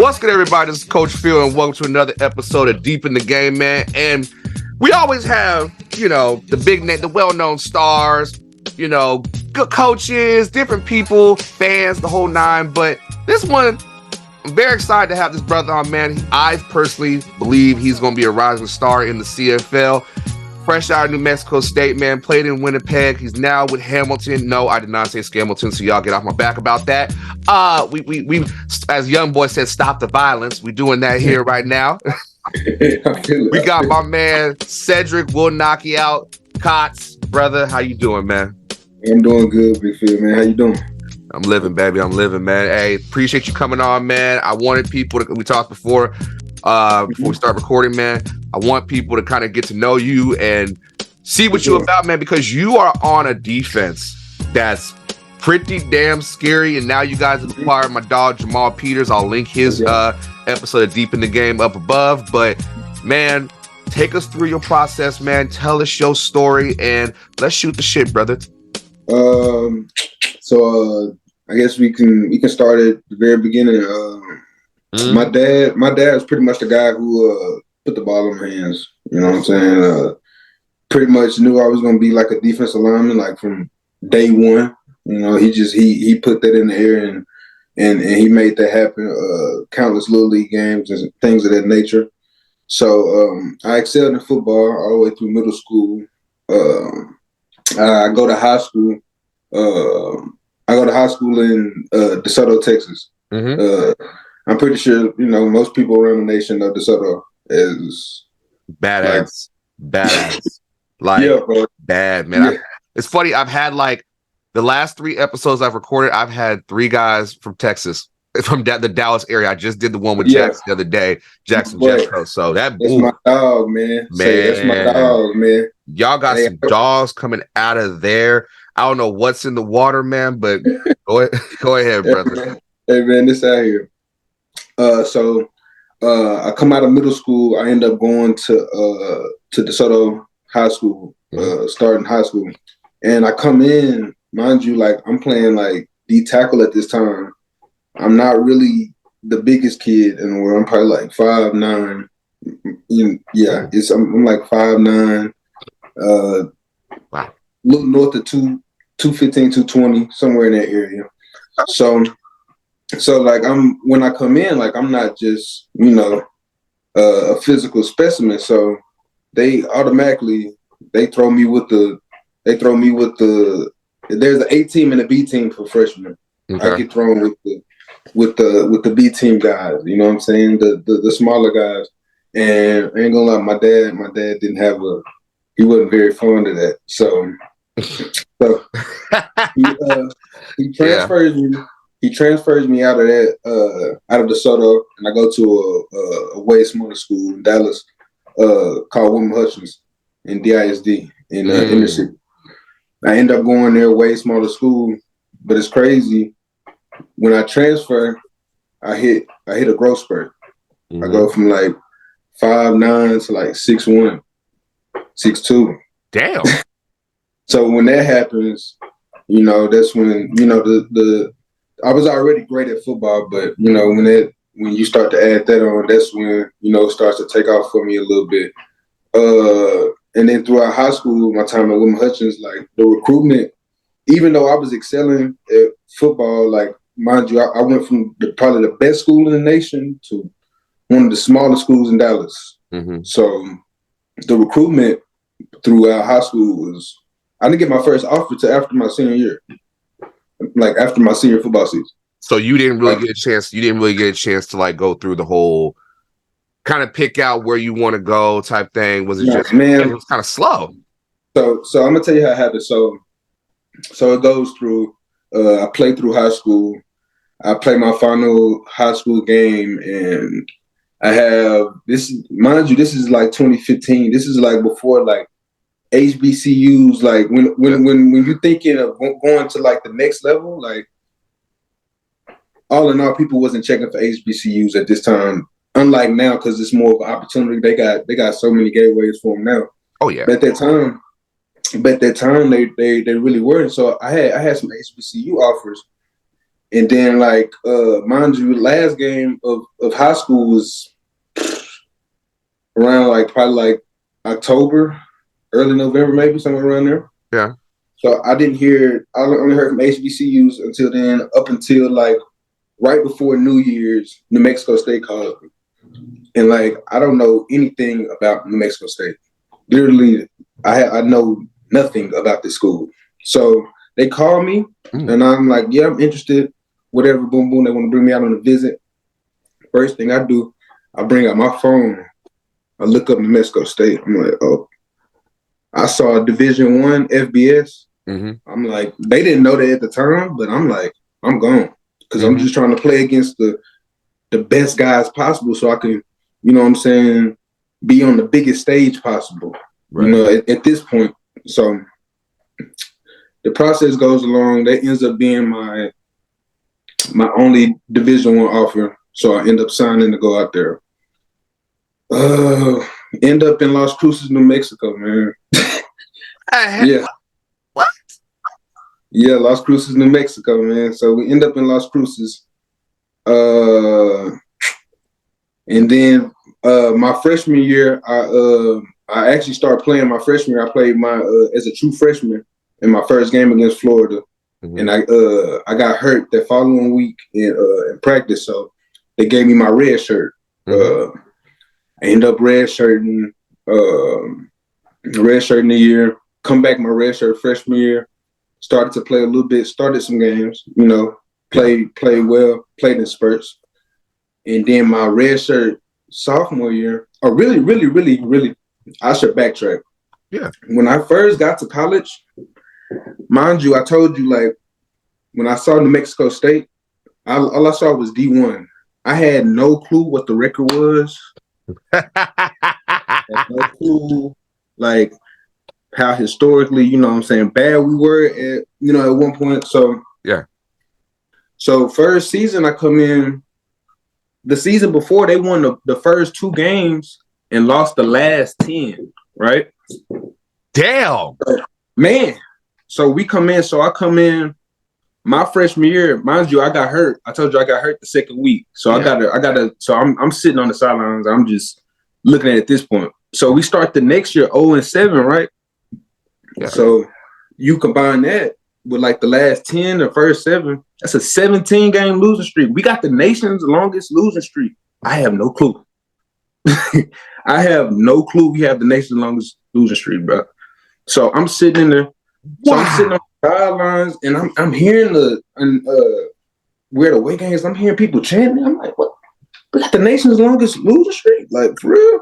What's good, everybody? This is Coach Phil, and welcome to another episode of Deep in the Game, man. And we always have, the big name, the well-known stars, good coaches, different people, fans, the whole nine. But this one, I'm very excited to have this brother on, man. I personally believe he's going to be a rising star in the CFL. Fresh out of New Mexico State, man. Played in Winnipeg. He's now with Hamilton. No, I did not say Scamilton, so y'all get off my back about that. We as young boy said, stop the violence. We doing that here right now. We got my man Cedric. Will knock you out. Cots, brother, how you doing, man? I'm doing good, Big Phil, man. How you doing? I'm living, baby. I'm living, man. Hey, appreciate you coming on, man. I wanted people to, we talked before we start recording, man. I want people to kind of get to know you and see what you're about, man, because you are on a defense that's pretty damn scary. And now you guys have acquired my dog, Jamal Peters. I'll link his episode of Deep in the Game up above. But, man, take us through your process, man. Tell us your story, and let's shoot the shit, brother. So I guess we can start at the very beginning. My dad was pretty much the guy who put the ball in my hands. You know what I'm saying? Pretty much knew I was gonna be like a defensive lineman, like from day one. You know, he put that in the air and he made that happen. Countless little league games and things of that nature. So I excelled in football all the way through middle school. I go to high school. I go to high school in DeSoto, Texas. I'm pretty sure, most people around the nation know DeSoto as badass. Like, yeah, bro. Bad, man. Yeah. It's funny. I've had the last 3 episodes I've recorded, I've had 3 guys from Texas, from the Dallas area. I just did the one with Jackson the other day, Jackson Jeffco. So that's my dog, man. That's my dog, man. Y'all got some dogs coming out of there. I don't know what's in the water, man, but go ahead, brother. Hey, man, this out here. So I come out of middle school. I end up going to DeSoto High School, starting high school. And I come in, mind you, like I'm playing like D tackle at this time. I'm not really the biggest kid in the world. I'm probably like 5'9". I'm like 5'9". Wow. Little north of 215, 220, somewhere in that area. So like when I come in, like I'm not just, a physical specimen. So they automatically throw me with the there's an A team and a B team for freshmen. Okay. I get thrown with the B team guys, you know what I'm saying? The smaller guys. And I ain't gonna lie, my dad he wasn't very fond of that. So he transfers me. He transfers me out of DeSoto, and I go to a way smaller school in Dallas called William Hutchins in DISD in inner city. I end up going there, way smaller school, but it's crazy. When I transfer, I hit a growth spurt. I go from like 5'9" to like 6'1", 6'2". Damn. So when that happens, that's when I was already great at football, but when you start to add that on, that's when it starts to take off for me a little bit. And then throughout high school, my time at William Hutchins, like the recruitment, even though I was excelling at football, like mind you, I went from probably the best school in the nation to one of the smallest schools in Dallas. So the recruitment throughout high school I didn't get my first offer till after my senior year. Like after my senior football season. So you didn't really get a chance. You didn't really get a chance to like go through the whole kind of pick out where you want to go type thing. Was it it was kind of slow? So I'm gonna tell you how it happened. So it goes through. I played through high school. I played my final high school game, and I have this. Mind you, this is like 2015. This is like before like HBCUs, like when you're thinking of going to like the next level, like all in all, people wasn't checking for HBCUs at this time. Unlike now, because it's more of an opportunity. They got so many gateways for them now. Oh yeah. But at that time, they really weren't. So I had some HBCU offers, And then like mind you, last game of high school was around like probably like October, early November, maybe somewhere around there. Yeah. So I didn't hear. I only heard from HBCUs until then, up until like right before New Year's. New Mexico State called me, and like I don't know anything about New Mexico State. Literally, I know nothing about this school. So they call me, and I'm like, yeah, I'm interested. Whatever, boom, boom. They want to bring me out on a visit. First thing I do, I bring out my phone. I look up New Mexico State. I'm like, oh, I saw Division I FBS. I'm like, they didn't know that at the time, but I'm like, I'm gone because I'm just trying to play against the best guys possible, so I can, you know what I'm saying, be on the biggest stage possible. Right. You know, at this point. So the process goes along. That ends up being my only Division I offer. So I end up signing to go out there. End up in Las Cruces, New Mexico, man. Yeah. What? Yeah, Las Cruces, New Mexico, man. So we end up in Las Cruces. And then my freshman year, I actually started playing my freshman year. I played as a true freshman in my first game against Florida. And I got hurt that following week in practice, so they gave me my red shirt. I ended up redshirting the year. Come back my red shirt freshman year. Started to play a little bit. Started some games. You know, played well. Played in spurts. And then my red shirt sophomore year. Oh, really, really, really, really. I should backtrack. Yeah. When I first got to college, mind you, I told you, like, when I saw New Mexico State, all I saw was D1. I had no clue what the record was. No clue, like, how historically, you know what I'm saying, bad we were at, you know, at one point. So, yeah. So, first season, I come in. The season before, they won the first 2 games and lost the last 10, right? Damn. Man. So we come in. So I come in my freshman year. Mind you, I got hurt. I told you I got hurt the second week. So I gotta. So I'm sitting on the sidelines. I'm just looking at this point. So we start the next year 0-7, right? Yeah. So you combine that with like the last 10 or first 7. That's a 17-game losing streak. We got the nation's longest losing streak. I have no clue. I have no clue we have the nation's longest losing streak, bro. So I'm sitting in there. So I'm sitting on the sidelines, and I'm hearing where the away games. I'm hearing people chanting. I'm like, what? We got the nation's longest losing streak, like, for real.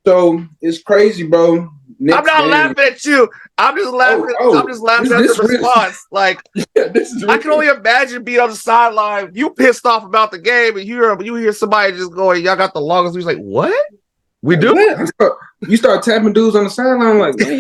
So it's crazy, bro. I'm not laughing at you. I'm just laughing. I'm just laughing at the response. Like, yeah, this is I can only imagine being on the sideline. You pissed off about the game, and you hear somebody just going, "Y'all got the longest." He's like, "What? We do?" You start tapping dudes on the sideline, like, man,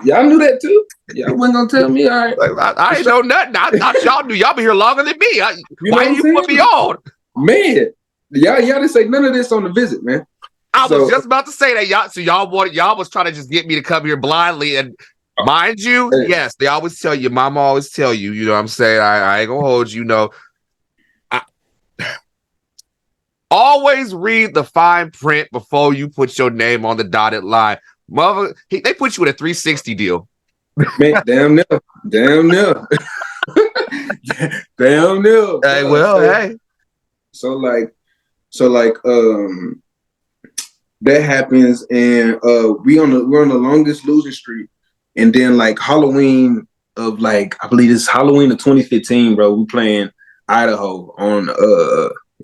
y'all knew that too? Y'all wasn't gonna tell me, all right? Like, I ain't know nothing. I thought y'all knew. Y'all been here longer than me. Why you put me on? Man, y'all didn't say none of this on the visit, man. I was just about to say that y'all was trying to just get me to come here blindly, and mind you, yes, they always tell you, mama always tell you, you know what I'm saying? I ain't gonna hold you, know. Always read the fine print before you put your name on the dotted line. Mother, they put you in a 360 deal. Man, damn near. Damn near. Hey, well, hey. So that happens, and we're on the longest losing streak, and then like Halloween of like, I believe it's Halloween of 2015, bro. We playing Idaho on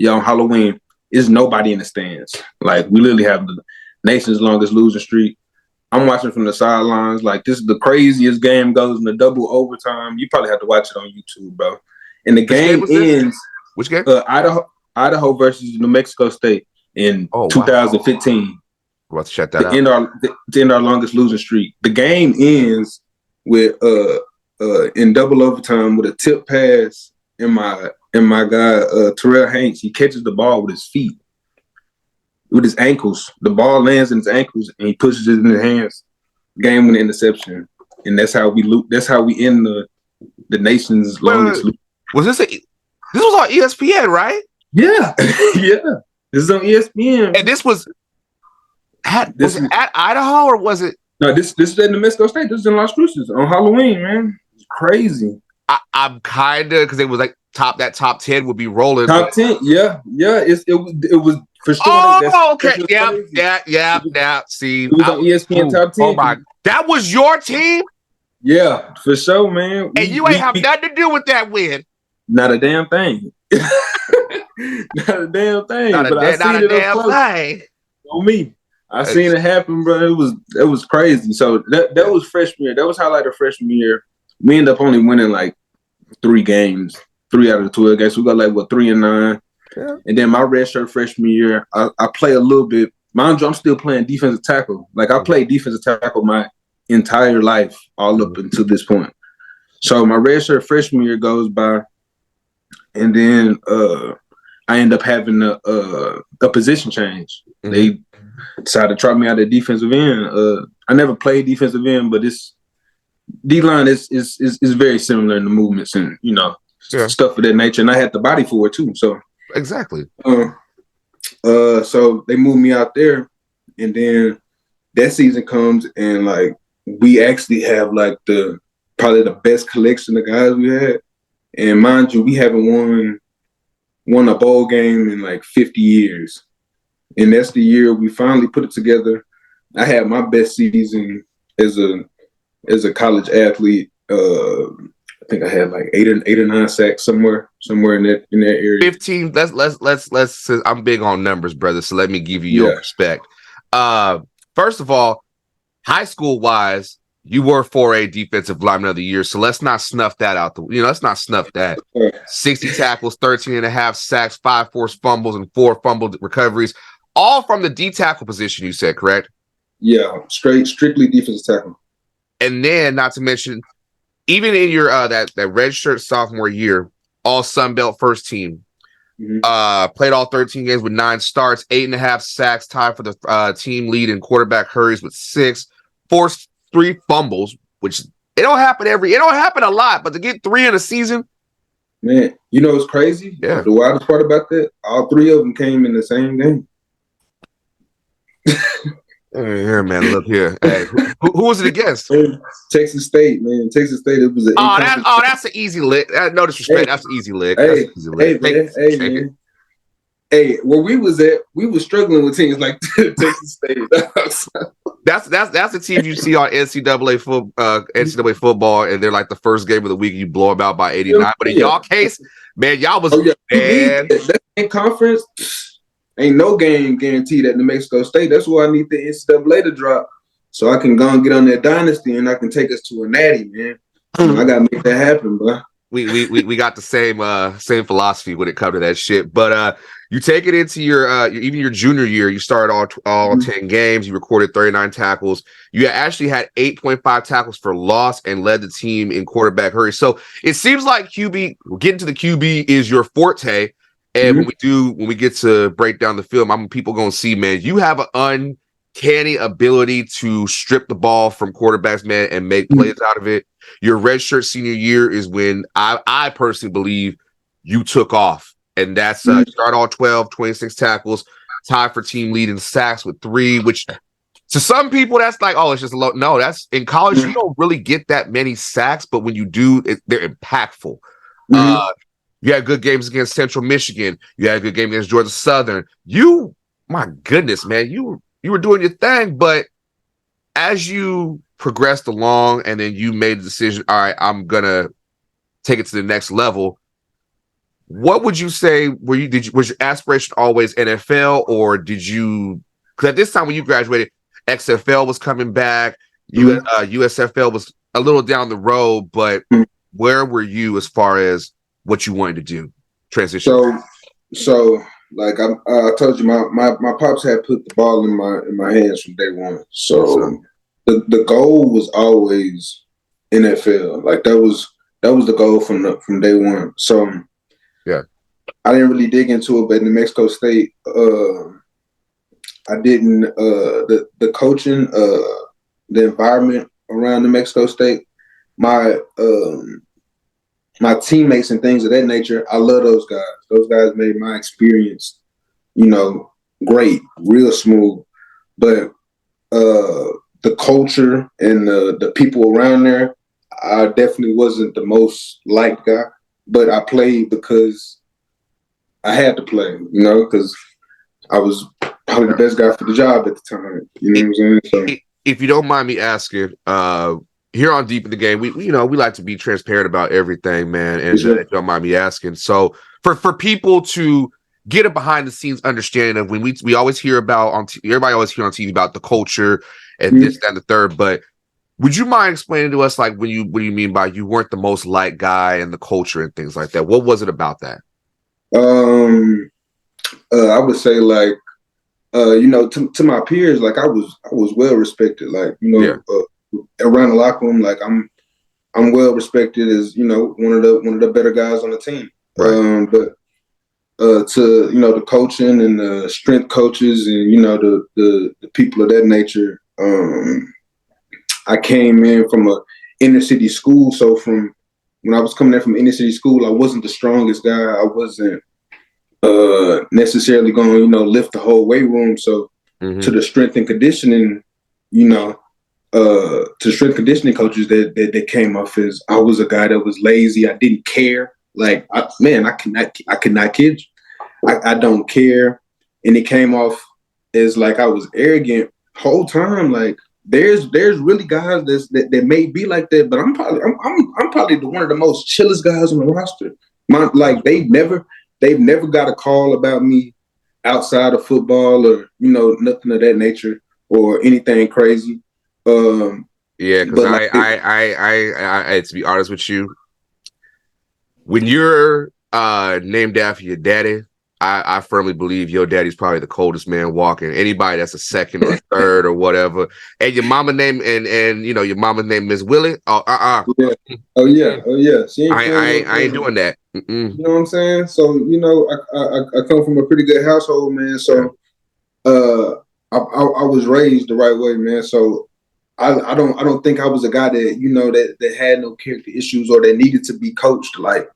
Halloween. There's nobody in the stands. Like, we literally have the nation's longest losing streak. I'm watching from the sidelines. Like, this is the craziest game, goes in the double overtime. You probably have to watch it on YouTube, bro. And the game ends. Which game? Idaho versus New Mexico State in 2015. Wow. We'll have to check that out. To end our longest losing streak. The game ends with in double overtime with a tip pass in my guy Terrell Hanks. He catches the ball with his feet, with his ankles. The ball lands in his ankles, and he pushes it in his hands. Game winning interception, and that's how we end the nation's longest. This was on ESPN, right? Yeah, yeah. This is on ESPN, and this was at Idaho or was it? No, this is in New Mexico State. This is in Las Cruces on Halloween, man. It's crazy. I'm kinda because it was like top 10 would be rolling. Top 10, yeah. It was for sure. Oh, okay, yeah. See, it was on ESPN Top 10. Oh my, that was your team. Yeah, for sure, man. And you ain't have nothing to do with that win. Not a damn thing. Not a damn thing. Not a damn thing. On me. I seen it happen, bro. It was crazy. So that was freshman year. That was highlight of freshman year. We ended up only winning like 3 games, 3 out of the 12 games. So we got like 3-9. Yeah. And then my redshirt freshman year, I play a little bit. Mind you, I'm still playing defensive tackle. Like I played defensive tackle my entire life, all up until this point. So my redshirt freshman year goes by, and then I end up having a position change. Mm-hmm. They decided to try me out at defensive end. I never played defensive end, but this D-line is very similar in the movements and stuff of that nature. And I had the body for it too. So exactly. So they moved me out there, and then that season comes, and like we actually have like probably the best collection of guys we had. And mind you, we haven't won a bowl game in like 50 years. And that's the year we finally put it together. I had my best season as a college athlete. I think I had like 8 or 9 sacks somewhere in that area. 15. Let's. I'm big on numbers, brother. So let me give you your respect. First of all, high school wise, you were 4A defensive lineman of the year. So let's not snuff that out. Let's not snuff that. 60 tackles, 13.5 sacks, 5 forced fumbles, and 4 fumbled recoveries. All from the D tackle position, you said, correct? Yeah, strictly defensive tackle. And then, not to mention, even in your that redshirt sophomore year, all Sun Belt first team, played all 13 games with 9 starts, 8.5 sacks, tied for the team lead in quarterback hurries with 6, forced 3 fumbles, which it don't happen a lot, but to get 3 in a season. Man, it's crazy. Yeah. The wildest part about that, all 3 of them came in the same game. Here, man, look here. Hey, who was it against? Texas State, man. Texas State. It was that's an easy lick. No disrespect, hey, that's an easy lick. Man. Hey, where we was at, we was struggling with teams like Texas State. That's the team you see on NCAA football, and they're like the first game of the week, you blow them out by 89. But in y'all case, man, y'all was man. That in conference. Ain't no game guaranteed at New Mexico State. That's why I need the NCAA to drop, so I can go and get on that dynasty, and I can take us to a natty, man. I gotta make that happen, bro. We got the same philosophy when it comes to that shit. But you take it into your even your junior year, you started all 10 games. You recorded 39 tackles. You actually had 8.5 tackles for loss and led the team in quarterback hurry. So it seems like getting to the QB is your forte. And when we get to break down the film, people gonna see, man, you have an uncanny ability to strip the ball from quarterbacks, man, and make plays out of it. Your redshirt senior year is when I personally believe you took off, and that's start all 12, 26 tackles, tied for team lead in sacks with 3, which to some people that's like, oh, it's just a low. No, that's in college you don't really get that many sacks, but when you do, they're impactful. You had good games against Central Michigan. You had a good game against Georgia Southern. My goodness, man, you were doing your thing. But as you progressed along, and then you made the decision, all right, I'm gonna take it to the next level. What would you say? Was your aspiration always NFL, or did you? Because at this time when you graduated, XFL was coming back. USFL was a little down the road, but where were you as far as what you wanted to do, transition? So like I told you, my pops had put the ball in my hands from day one. So the goal was always NFL. Like that was the goal from day one. So yeah, I didn't really dig into it, but in New Mexico State, I didn't the coaching, the environment around New Mexico State, my my teammates and things of that nature. I love those guys. Those guys made my experience, great, real smooth. But the culture and the people around there, I definitely wasn't the most liked guy. But I played because I had to play, because I was probably the best guy for the job at the time. You know what I'm saying? So, if you don't mind me asking, here on Deep in the Game, we like to be transparent about everything, man. And if you don't mind me asking, so for people to get a behind the scenes understanding of when we always hear about everybody always hear on TV about the culture and this, that, and the third, but would you mind explaining to us like what do you mean by you weren't the most liked guy in the culture and things like that? What was it about that? I would say like, to my peers, like I was well respected, like, around the locker room, like I'm well respected as, one of the better guys on the team. Right. But to, the coaching and the strength coaches and, the people of that nature, I came in from a inner city school. So from when I was coming in from inner city school, I wasn't the strongest guy. I wasn't necessarily going to, lift the whole weight room. So to the strength and conditioning, to the strength conditioning coaches that came off as I was a guy that was lazy. I didn't care. Like, I could not kid you. I don't care. And it came off as like I was arrogant whole time. Like there's really guys that may be like that, but I'm probably one of the most chillest guys on the roster. They've never got a call about me outside of football or, nothing of that nature or anything crazy. Yeah, because I to be honest with you, when you're named after your daddy, I firmly believe your daddy's probably the coldest man walking. Anybody that's a second or third or whatever. And your mama name and your mama's name is Willie. Yeah. Oh yeah. I ain't doing that. You know what I'm saying? So I come from a pretty good household, man. So I was raised the right way, man. So I don't think I was a guy that that had no character issues or that needed to be coached like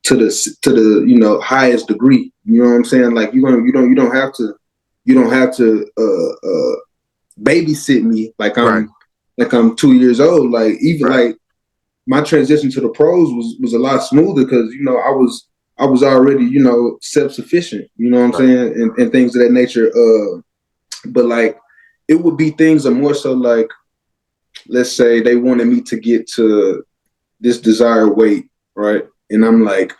to the highest degree. You know what I'm saying? Like you don't have to babysit me like I'm 2 years old. Like even like my transition to the pros was a lot smoother because I was already self-sufficient. You know what I'm saying, and things of that nature. But like it would be things that more so like, let's say they wanted me to get to this desired weight, right? And I'm like,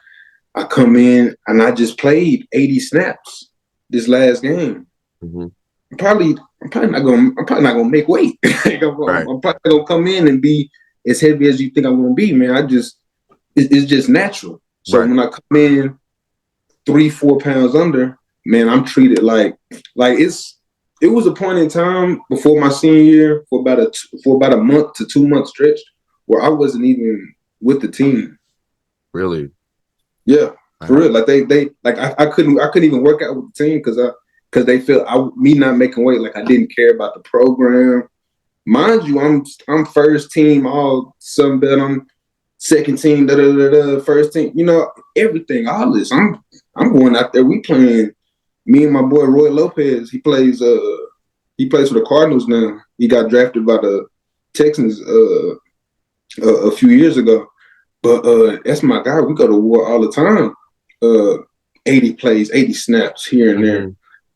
I come in and I just played 80 snaps this last game. Mm-hmm. I'm probably not gonna make weight. I'm probably gonna come in and be as heavy as you think I'm gonna be, man. It's just natural. So when I come in 3-4 pounds under, man, I'm treated like it was a point in time before my senior year for about a month to 2 month stretch where I wasn't even with the team. Really? Yeah, for real. Like they like I couldn't even work out with the team because they felt me not making weight, like I didn't care about the program. Mind you, I'm first team all Sun Belt. I'm second team, first team. Everything, all this. I'm going out there. We playing. Me and my boy Roy Lopez. He plays for the Cardinals now. He got drafted by the Texans a few years ago. But that's my guy. We go to war all the time. 80 plays, 80 snaps here and there.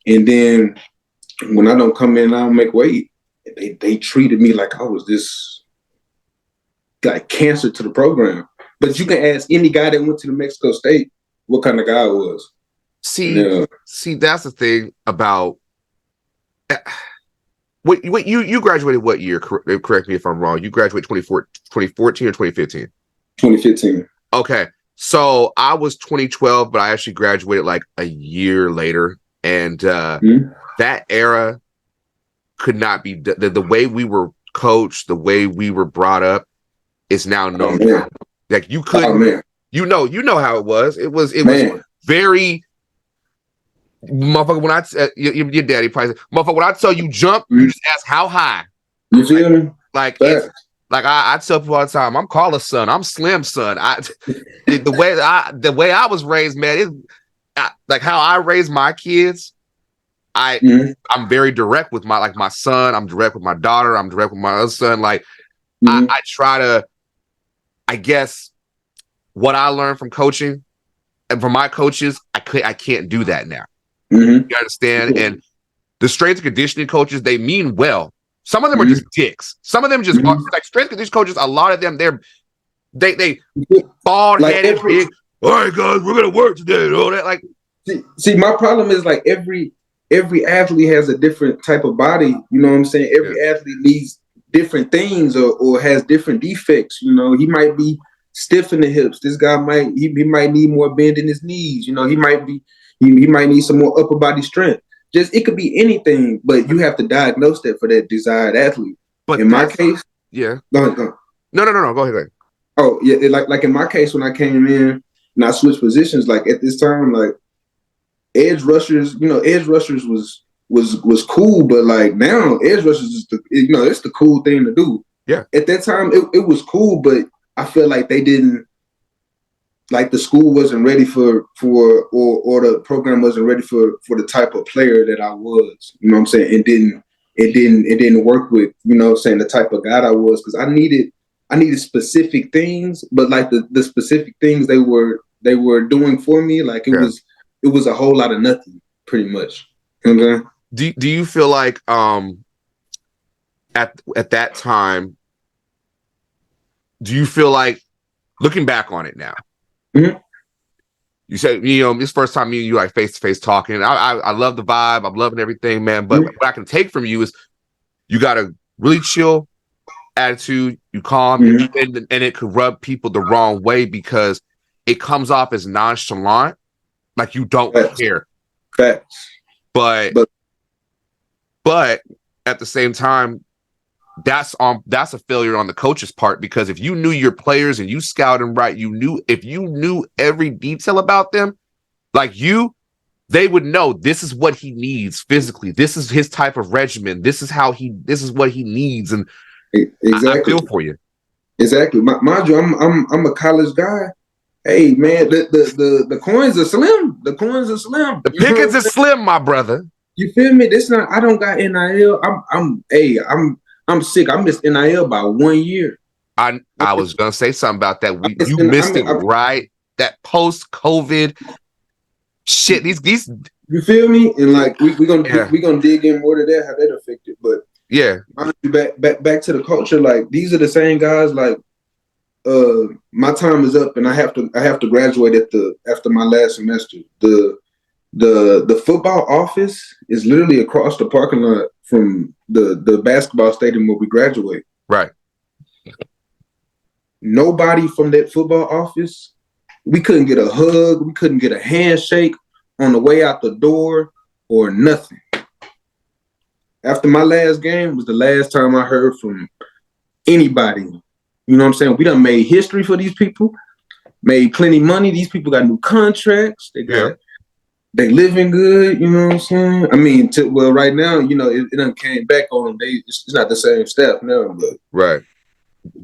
And then when I don't come in, I don't make weight. They treated me like I was this like cancer to the program. But you can ask any guy that went to the Mexico State what kind of guy I was. See, that's the thing about what you graduated what year? Correct me if I'm wrong. You graduated 2014 or 2015? 2015. Okay. So I was 2012, but I actually graduated like a year later. And that era could not be the way we were coached, the way we were brought up is now known. Like you couldn't, you know how it was. It was very motherfucker. When your daddy probably said, motherfucker, when I tell you jump, you just ask how high. You feel me? Like Like I tell people all the time, I'm Carla's son. I'm Slim's son. The way I was raised, man, like how I raise my kids. I'm very direct with my son. I'm direct with my daughter. I'm direct with my other son. Like I try to, I guess, what I learned from coaching and from my coaches, I can't do that now. You understand? And the strength and conditioning coaches, they mean well. Some of them are just dicks. Some of them just like strength and conditioning coaches. A lot of them, they bald headed, like big. All right, guys, we're gonna work today. And all that. Like, see, my problem is like every athlete has a different type of body. You know what I'm saying? Every athlete needs different things or has different defects. You know, he might be stiff in the hips. This guy might need more bend in his knees. You know, he might need some more upper body strength. Just it could be anything, but you have to diagnose that for that desired athlete. But in my case, go ahead. No. Go ahead. Oh yeah, like in my case when I came in and I switched positions, like at this time, like edge rushers, edge rushers was cool, but like now edge rushers is it's the cool thing to do. Yeah. At that time, it was cool, but I feel like they didn't. Like the school wasn't ready for or the program wasn't ready for the type of player that I was. You know what I'm saying? It didn't work with, the type of guy I was, because I needed specific things, but like the specific things they were doing for me, like it was a whole lot of nothing, pretty much. You know what I'm saying? Do you feel like at that time, do you feel like, looking back on it now, you said, this first time me and you like face to face talking. I love the vibe. I'm loving everything, man. But what I can take from you is you got a really chill attitude. You calm, and it could rub people the wrong way because it comes off as nonchalant, like you don't care. Facts. But at the same time, that's a failure on the coach's part, because if you knew your players and you scouted them right, if you knew every detail about them, like they would know this is what he needs physically. This is his type of regimen. This is what he needs. And exactly. I feel for you. Exactly. Mind you, I'm a college guy. Hey man, the coins are slim. The coins are slim. The pickings are slim, my brother. You feel me? I don't got NIL. I'm sick. I missed NIL by 1 year. I was gonna say something about that. You missed it right. That post-COVID shit. These. You feel me? And like we're gonna dig in more to that, how that affected. But yeah, back to the culture. Like these are the same guys. Like my time is up, and I have to graduate after my last semester. The football office is literally across the parking lot from the basketball stadium where we graduate. Right. Nobody from that football office, we couldn't get a hug, we couldn't get a handshake on the way out the door or nothing. After my last game was the last time I heard from anybody. You know what I'm saying? We done made history for these people, made plenty of money. These people got new contracts. They living good, you know what I'm saying? I mean, right now, it done came back on them. It's not the same staff now, but right.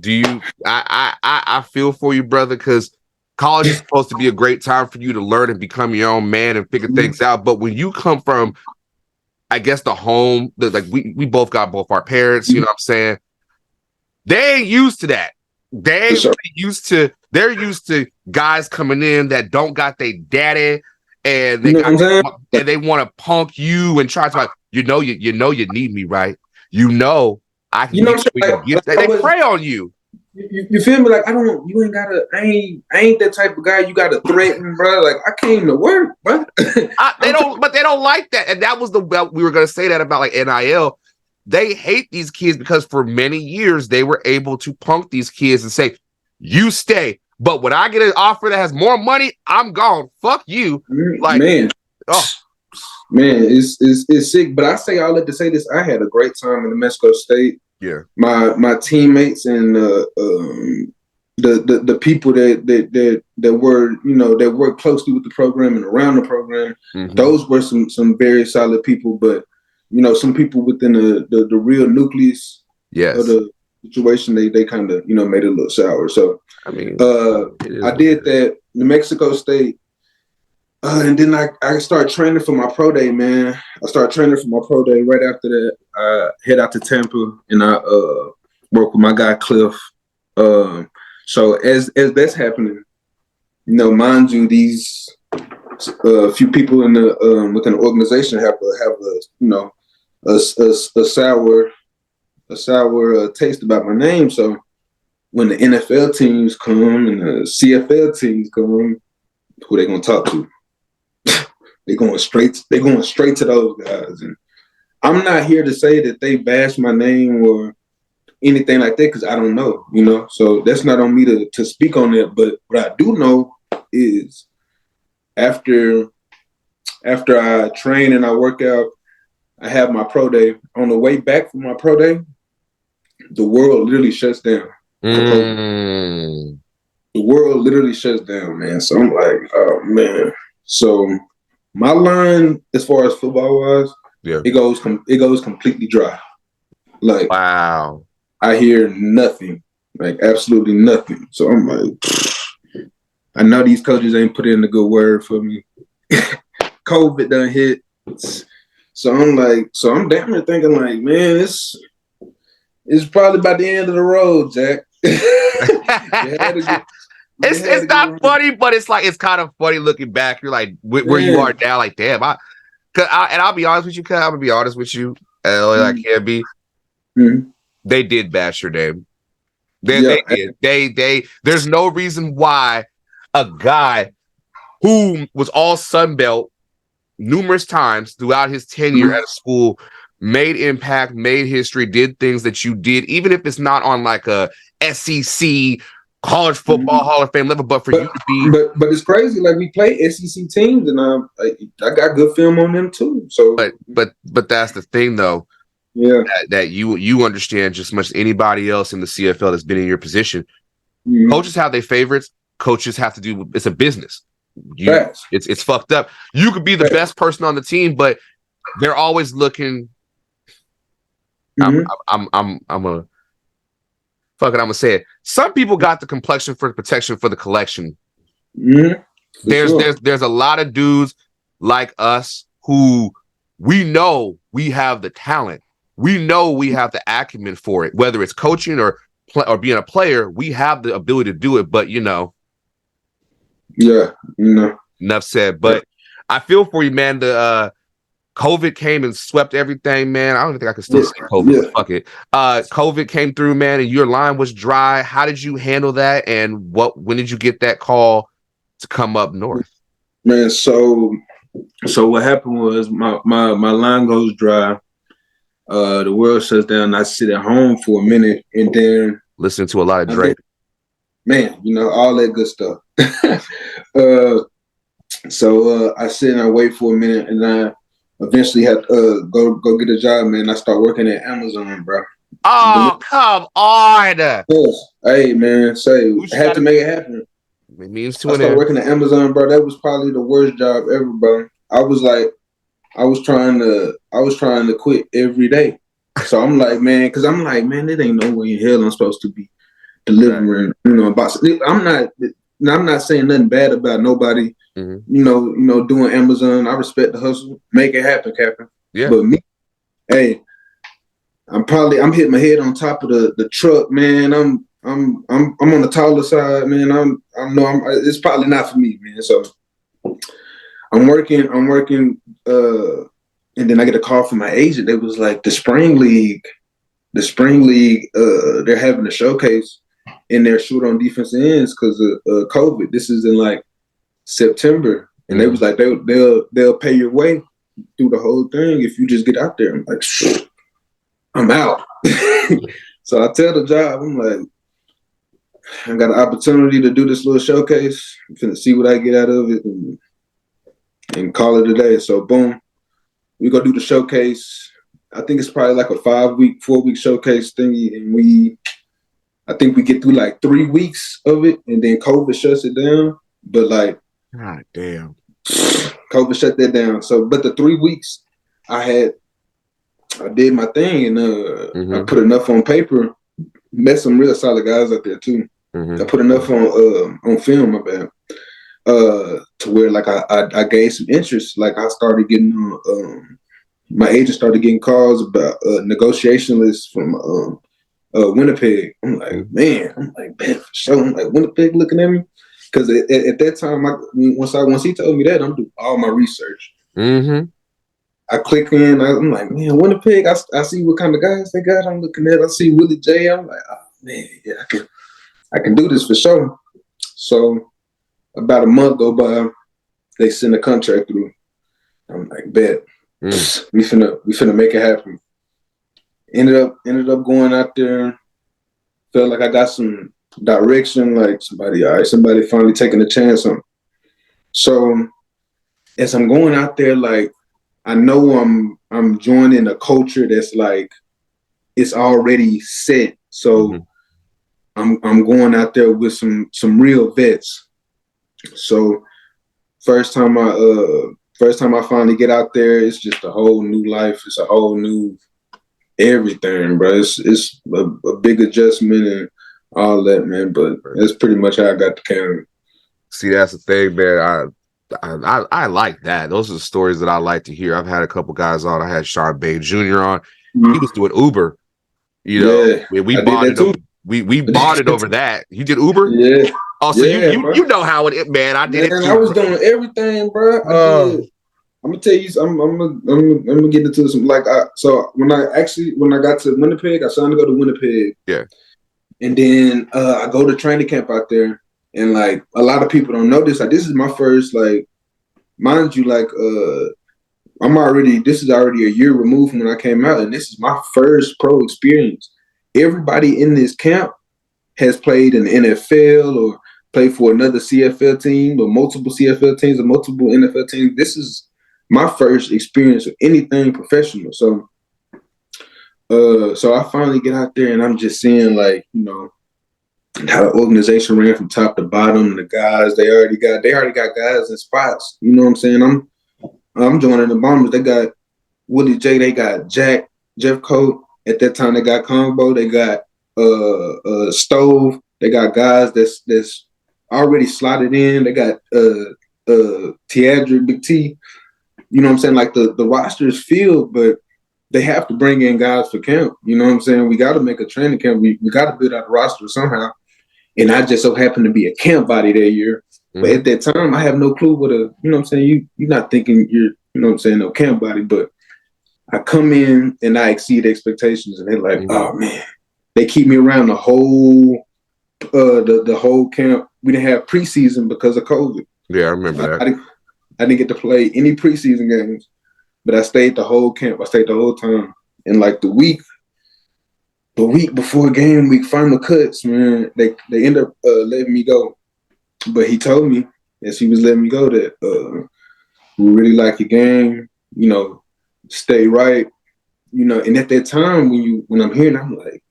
Do you? I feel for you, brother, because college is supposed to be a great time for you to learn and become your own man and figure things out. But when you come from, I guess, the home, we both got both our parents, you know what I'm saying? They ain't used to that. They ain't they're used to guys coming in that don't got their daddy. And they want to punk you and try to like, you need me, right? I can they prey on you. You feel me? Like you ain't gotta. I ain't that type of guy. You gotta threaten, bro. Like I came to work, bro. They don't like that, and that was we were gonna say that about like NIL. They hate these kids because for many years they were able to punk these kids and say, "You stay." But when I get an offer that has more money, I'm gone. Fuck you. Like, man, it's sick. But I say all that to say this: I had a great time in New Mexico State. Yeah, my teammates and the people that were that worked closely with the program and around the program. Mm-hmm. Those were some very solid people. But some people within the real nucleus. Yes. situation, they kind of made it a little sour. So I mean, I did that New Mexico State, and then I started training for my pro day, man. I started training for my pro day. Right after that, I head out to Tampa and I work with my guy Cliff. So as that's happening, mind you, these few people in the within the organization have a sour taste about my name. So when the NFL teams come and the CFL teams come, who they gonna talk to? They're going straight to those guys. And I'm not here to say that they bash my name or anything like that because I don't know, So that's not on me to speak on that. But what I do know is after I train and I work out, I have my pro day. On the way back from my pro day, the world literally shuts down. The world literally shuts down, man. So I'm like, oh man. So my line, as far as football wise, it goes completely dry. Like, wow, I hear nothing, like absolutely nothing. So I'm like, I know these coaches ain't put in a good word for me. COVID done hit, so I'm damn near thinking like, man, it's probably about the end of the road, Jack. It's not funny, but it's kind of funny looking back. You're like where you are now, like damn. And I'll be honest with you, cuz I'm gonna be honest with you, I can be. Mm-hmm. They did bash your name. They did. There's no reason why a guy who was all Sunbelt numerous times throughout his tenure at a school made impact, made history, did things that you did, even if it's not on like a SEC college football Hall of Fame level, but you to be. But it's crazy. Like we play SEC teams, and I got good film on them too. So, but that's the thing, though. Yeah, that you understand just as much as anybody else in the CFL that's been in your position. Coaches have their favorites. Coaches have to do. It's a business. It's fucked up. You could be the best person on the team, but they're always looking. I'm gonna say it. Some people got the complexion for the protection for the collection. There's a lot of dudes like us who we know we have the talent. We know we have the acumen for it, whether it's coaching or being a player. We have the ability to do it, but enough said. But I feel for you, man. The COVID came and swept everything, man. I don't even think I can still say COVID. But fuck it. COVID came through, man, and your line was dry. How did you handle that? And when did you get that call to come up north? Man, so what happened was my line goes dry. The world shuts down. I sit at home for a minute and then listen to a lot of Drake. Man, all that good stuff. So I sit and I wait for a minute, and I eventually had to go get a job, man. I start working at Amazon, bro. Oh, come on! Yes. Hey, man, I had to make it happen. It means I started working at Amazon, bro. That was probably the worst job ever, bro. I was trying to quit every day. So I'm like, man, there ain't no way in hell I'm supposed to be delivering, I'm not saying nothing bad about nobody, doing Amazon. I respect the hustle. Make it happen, Captain. Yeah. But me, hey, I'm hitting my head on top of the truck, man. I'm on the taller side, man. It's probably not for me, man. So I'm working, and then I get a call from my agent. It was like the spring league, they're having a showcase in their short on defensive ends because of COVID. This is in like September, and they was like they'll pay your way through the whole thing if you just get out there. I'm like, I'm out. So I tell the job, I'm like, I got an opportunity to do this little showcase. I'm finna see what I get out of it and call it a day. So boom, we go do the showcase. I think it's probably like a 4-week showcase thingy, and I think we get through like 3 weeks of it, and then COVID shuts it down. But like, God damn, COVID shut that down. So, but the 3 weeks I did my thing, and I put enough on paper met some real solid guys out there too. I put enough on film, my bad, to where like I gained some interest. Like I started getting my agent started getting calls about negotiation lists from Winnipeg. I'm like, man, for sure. I'm like, Winnipeg looking at me. Because at that time, once he told me that, I'm doing all my research. I click in. I'm like, man, Winnipeg. I see what kind of guys they got. I'm looking at. I see Willie J. I'm like, oh man, yeah, I can do this for sure. So about a month go by, they send a contract through. I'm like, bet. We finna make it happen. Ended up going out there. Felt like I got some direction, like somebody finally taking a chance on me. So as I'm going out there, like I know I'm joining a culture that's like it's already set. So I'm going out there with some real vets. So first time I finally get out there, it's just a whole new life. It's a whole new everything, bro. It's a big adjustment and all that, man. But that's pretty much how I got to Canada. See, that's the thing, man. I like that. Those are the stories that I like to hear. I've had a couple guys on. I had Sean Bay Jr. on. He was doing Uber. You know, we bonded over. We bonded over that. You did Uber? Yeah. Oh, so you know how it, man. I did it too. I was doing everything, bro. I'm gonna tell you. I'm gonna get into some like. So when I got to Winnipeg, I signed to go to Winnipeg. Yeah. And then I go to training camp out there, and like a lot of people don't know this. Like this is my first, like, mind you, like this is already a year removed from when I came out, and this is my first pro experience. Everybody in this camp has played in the NFL or played for another CFL team or multiple CFL teams or multiple NFL teams. This is my first experience with anything professional. So I finally get out there and I'm just seeing, like, you know, how the organization ran from top to bottom. The guys, they already got guys in spots. You know what I'm saying? I'm joining the Bombers. They got Willie J. They got Jack, Jeff Coat. At that time, they got Combo. They got Stove. They got guys that's already slotted in. They got Cedric, Big T. You know what I'm saying? Like the roster is filled, but they have to bring in guys for camp. You know what I'm saying? We got to make a training camp. We got to build out the roster somehow. And I just so happened to be a camp body that year. But at that time, I have no clue what you know what I'm saying? You're not thinking you're, you know what I'm saying, no camp body. But I come in and I exceed expectations. And they're like, oh, man. They keep me around the whole the whole camp. We didn't have preseason because of COVID. Yeah, I remember that. I didn't get to play any preseason games. But I stayed the whole camp. I stayed the whole time. And like the week before game week, final cuts, man, they end up letting me go. But he told me as he was letting me go that we really like your game, you know, stay right, you know. And at that time when I'm hearing, I'm like,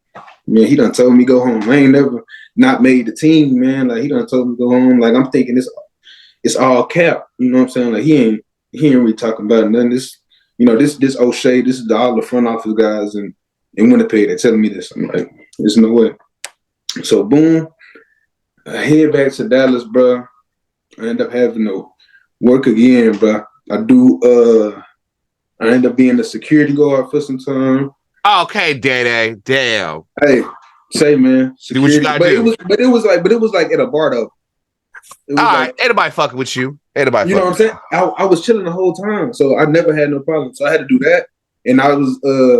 man, he done told me go home. I ain't never not made the team, man. Like he done told me go home. Like I'm thinking it's all cap, you know what I'm saying? Like he ain't really talking about nothing. This, you know, this O'Shea, this is all the front office guys in Winnipeg. They're telling me this. I'm like, there's no way. So boom, I head back to Dallas, bro. I end up having to work again, bro. I end up being a security guard for some time. Okay, Daddy, damn. Hey, say, man, security. Do what you gotta do. But it was like at a bar though. All right, ain't nobody fucking with you. Ain't nobody. You know what I'm saying? I was chilling the whole time, so I never had no problem. So I had to do that, and I was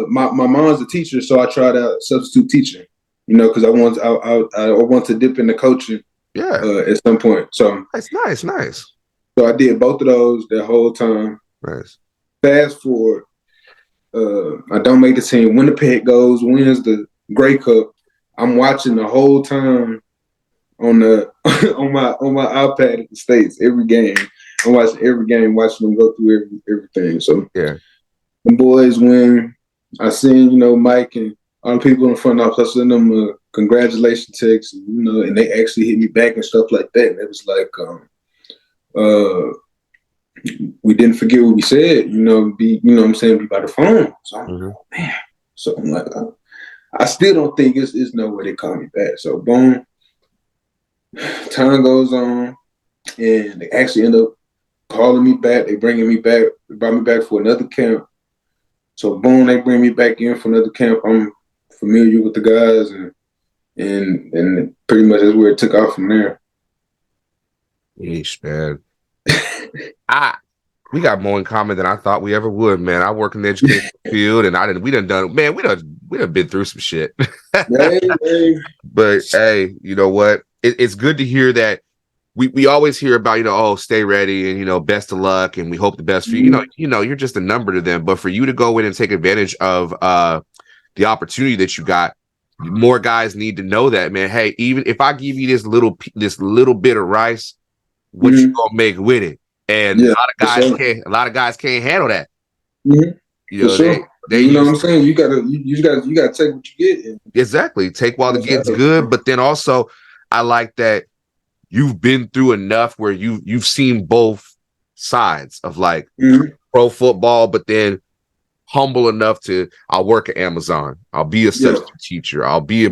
my mom's a teacher, so I tried out substitute teaching. You know, because I want to dip into coaching. Yeah. At some point. So that's nice. So I did both of those the whole time. Nice. Fast forward, I don't make the team. Winnipeg wins the Grey Cup. I'm watching the whole time on the on my iPad at the States every game. I'm watching every game, watching them go through everything. So yeah, the boys win. I seen, you know, Mike and all the people in the front office. I sent them a congratulation text, you know, and they actually hit me back and stuff like that. And it was like, we didn't forget what we said, you know, you know what I'm saying, be by the phone. So I'm like, man. So I'm like, I still don't think it's no way they call me back. So boom, time goes on, and they actually end up calling me back. They brought me back for another camp. So boom, they bring me back in for another camp. I'm familiar with the guys, and pretty much that's where it took off from there. Yeesh, man. We got more in common than I thought we ever would, man. I work in the education field, and we done been through some shit. Hey. But hey, you know what? It's good to hear that. We always hear about, stay ready and best of luck, and we hope the best for you. You're just a number to them. But for you to go in and take advantage of the opportunity that you got, more guys need to know that, man. Hey, even if I give you this little bit of rice, what you gonna make with it? And a lot of guys can't handle that. Mm-hmm. They you know what I'm saying? You gotta take what you get. Exactly. Take while the get's good, but then also I like that you've been through enough where you've seen both sides of pro football, but then humble enough to I'll work at Amazon. I'll be a substitute teacher. I'll be a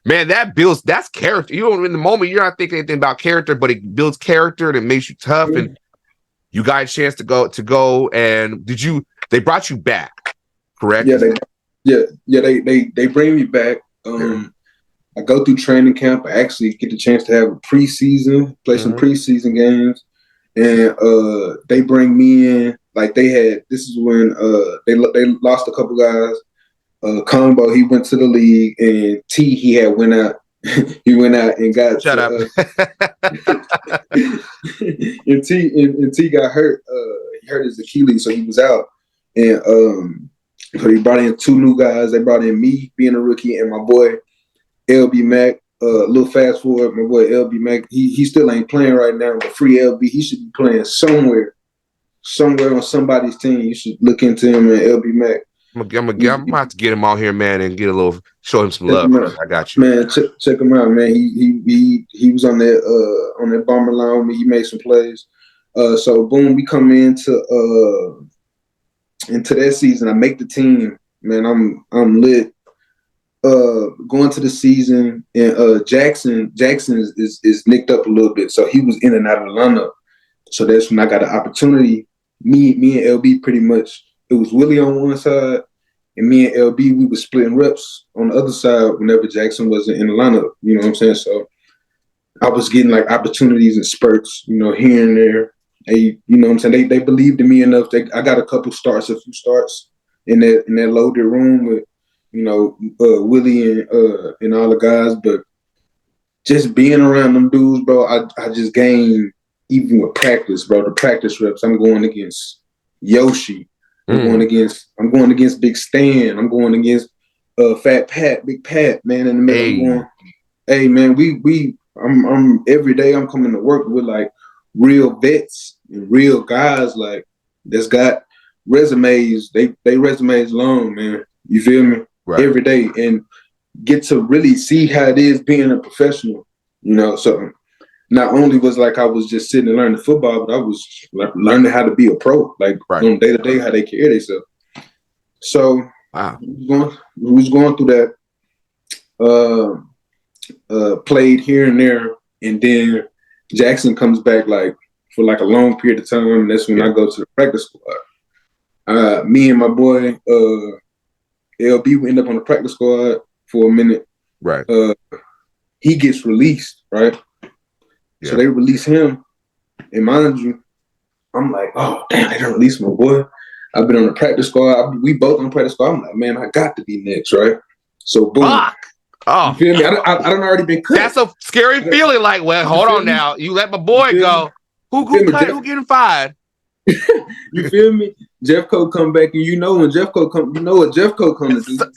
man, that's character. In the moment you're not thinking anything about character, but it builds character and it makes you tough. And you got a chance to go and they brought you back, correct? They bring me back. I go through training camp. I actually get the chance to have a preseason, play some preseason games, and they bring me in. This is when they lost a couple guys. Combo, he went to the league, and T, he had went out. He went out and got shut up. and T got hurt. He hurt his Achilles, so he was out. And so he brought in two new guys. They brought in me being a rookie and my boy LB Mack. A little fast forward, my boy LB Mack. He still ain't playing right now, but free LB, he should be playing somewhere on somebody's team. You should look into him and LB Mack. I'm gonna have to get him out here, man, and show him some love. I got you, man. Check him out, man. He was on that bomber line with me. He made some plays. So boom, we come into that season. I make the team, man. I'm lit. Going to the season, and Jackson is nicked up a little bit, so he was in and out of the lineup. So that's when I got an opportunity. Me and LB pretty much. It was Willie on one side, and me and LB, we were splitting reps on the other side whenever Jackson wasn't in the lineup. You know what I'm saying? So I was getting opportunities and spurts, here and there. You know what I'm saying? They believed in me enough. I got a few starts in that loaded room with, Willie and all the guys. But just being around them dudes, bro, I just gained, even with practice, bro, the practice reps. I'm going against Yoshi. I'm going against Big Stan. I'm going against Fat Pat, Big Pat, man. In the middle, hey man, I'm every day I'm coming to work with real vets and real guys that's got resumes. They resumes long, man. You feel me? Right. Every day, and get to really see how it is being a professional. So not only was I was just sitting and learning football, but I was learning how to be a pro, on day to day, how they carry themselves. So wow, we was going through that, played here and there, and then Jackson comes back for a long period of time, and that's when I go to the practice squad. Me and my boy LB, we end up on the practice squad for a minute. Right. He gets released, right? Yeah. So they release him, and mind you, I'm like, oh damn, they done release my boy. I've been on the practice squad. We both on the practice squad. I'm like, man, I got to be next, right? So boom. Fuck. Oh, you feel me? I done already been cut. That's a scary feeling. Well, hold on now. You let my boy go. Who getting fired? You feel me? Jeffco come back, and when Jeffco come, what Jeffco comes to do.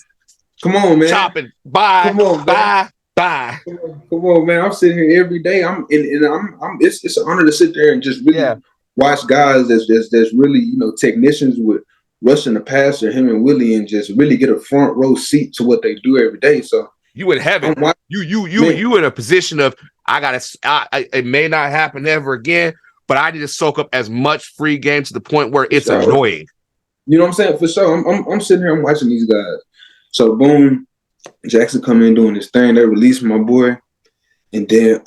Come on, man. Chopping. Bye. Come on, bye. Bye. Come on, man. I'm sitting here every day. It's an honor to sit there and just really watch guys that's really, technicians with rushing the passer, him and Willie, and just really get a front row seat to what they do every day. So you in heaven. You in a position of it may not happen ever again, but I need to soak up as much free game to the point where it's annoying. You know what I'm saying? For sure. I'm sitting here, I'm watching these guys. So boom. Jackson come in doing his thing. They release my boy, and then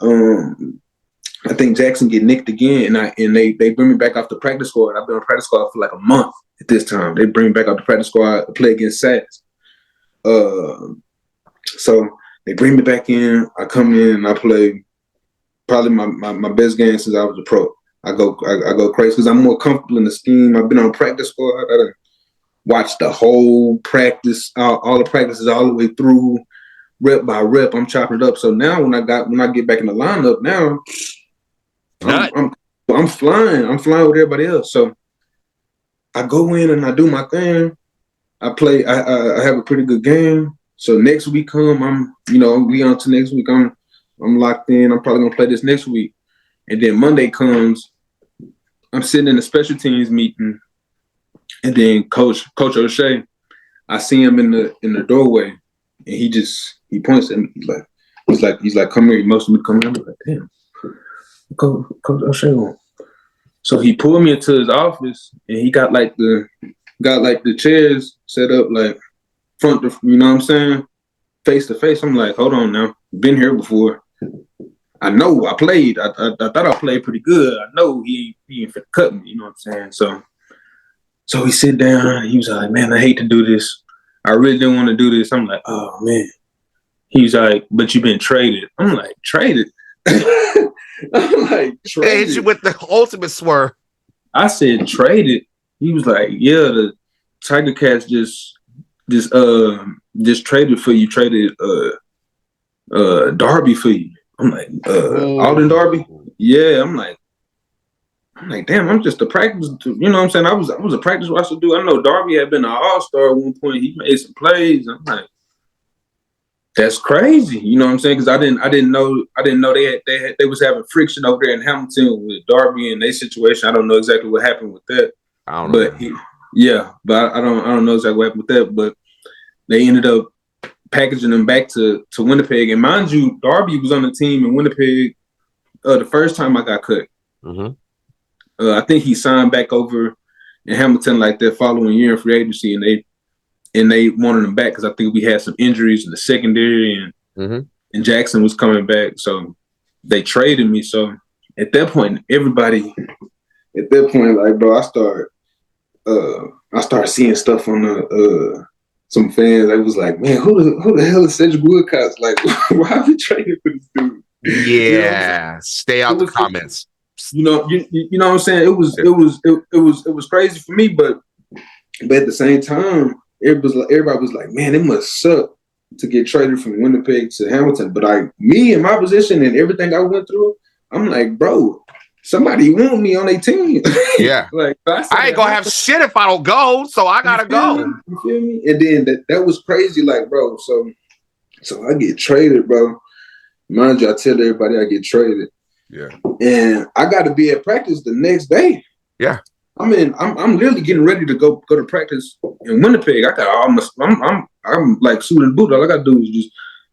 I think Jackson get nicked again, and they bring me back off the practice squad. I've been on practice squad for like a month at this time. They bring me back off the practice squad to play against SAS. So they bring me back in. I come in and I play probably my best game since I was a pro. I go crazy because I'm more comfortable in the scheme. I've been on practice squad. I done watched the whole practice, all the practices all the way through, rep by rep. I'm chopping it up. So now when I get back in the lineup, now I'm flying. I'm flying with everybody else. So I go in and I do my thing. I play. I have a pretty good game. So next week come, we on to next week. I'm locked in. I'm probably gonna play this next week. And then Monday comes, I'm sitting in the special teams meeting, and then Coach O'Shea, I see him in the doorway, and he points at me. He's like, come here. He motions me to come here. I'm like, damn, Coach O'Shea. So he pulled me into his office, and he got the chairs set up like front to, you know what I'm saying, face to face. I'm like, hold on now, been here before. I know I played. I thought I played pretty good. I know he ain't finna cut me. You know what I'm saying? So he sit down. He was like, man, I hate to do this. I really didn't want to do this. I'm like, oh man. He was like, but you've been traded. I'm like, traded? I'm like, traded. They hit you with the ultimate swerve. I said traded. He was like, yeah, the Tiger Cats just traded for you. Traded Darby for you. I'm like, Alden Darby? Yeah, I'm like, damn, I'm just a practice, you know what I'm saying? I was a practice watcher dude. I know Darby had been an all-star at one point. He made some plays. I'm like, that's crazy, you know what I'm saying? Because I didn't know they was having friction over there in Hamilton with Darby and their situation. I don't know exactly what happened with that. I don't know. But I don't know exactly what happened with that. But they ended up packaging them back to Winnipeg. And mind you, Darby was on the team in Winnipeg the first time I got cut. Mm-hmm. I think he signed back over in Hamilton like that following year in free agency, and they wanted him back because I think we had some injuries in the secondary, and Jackson was coming back, so they traded me. So at that point, like, bro, I started seeing stuff on the some fans. I was like, man, who the hell is Cedric Wilcots? Like, why are we trading for this dude? Yeah, stay out the comments. You know what I'm saying? It was crazy for me, but at the same time, everybody was like, man, it must suck to get traded from Winnipeg to Hamilton. But me in my position and everything I went through, I'm like, bro, somebody want me on their team. Yeah. Like I ain't gonna have shit if I don't go, so I gotta go. You feel me? And then that was crazy, like, bro. So I get traded, bro. Mind you, I tell everybody I get traded. Yeah. And I got to be at practice the next day. Yeah. I mean, I'm literally getting ready to go to practice in Winnipeg. I'm like suit and boot. All I got to do is just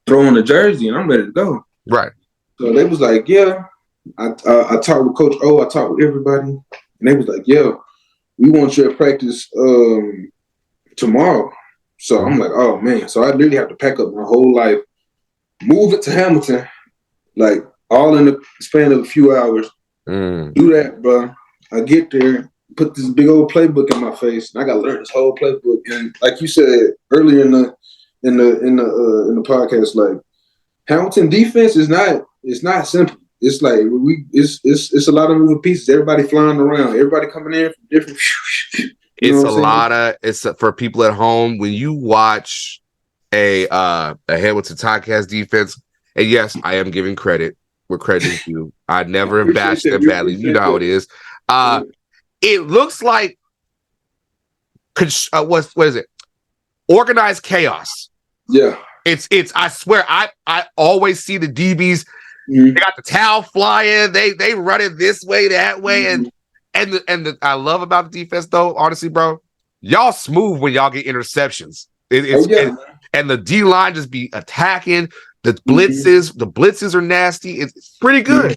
throw on the jersey and I'm ready to go. Right. So they was like, yeah. I talked with Coach O. I talked with everybody, and they was like, yeah, we want you at practice tomorrow. So I'm like, oh man. So I literally have to pack up my whole life, move it to Hamilton, like, all in the span of a few hours. Do that, bro. I get there, put this big old playbook in my face, and I got to learn this whole playbook. And like you said earlier in the podcast, like, Hamilton defense is not simple. It's like it's a lot of moving pieces. Everybody flying around. Everybody coming in from different. It's for people at home when you watch a Hamilton Ticats defense. And yes, I am giving credit. We're crediting you. I never have bashed them badly. You know how it is. It looks like what is it? Organized chaos. Yeah. It's. I swear, I always see the DBs. They got the towel flying. They run it this way, that way, and the I love about the defense though. Honestly, bro, y'all smooth when y'all get interceptions. And the D line just be attacking. The blitzes are nasty. It's pretty good.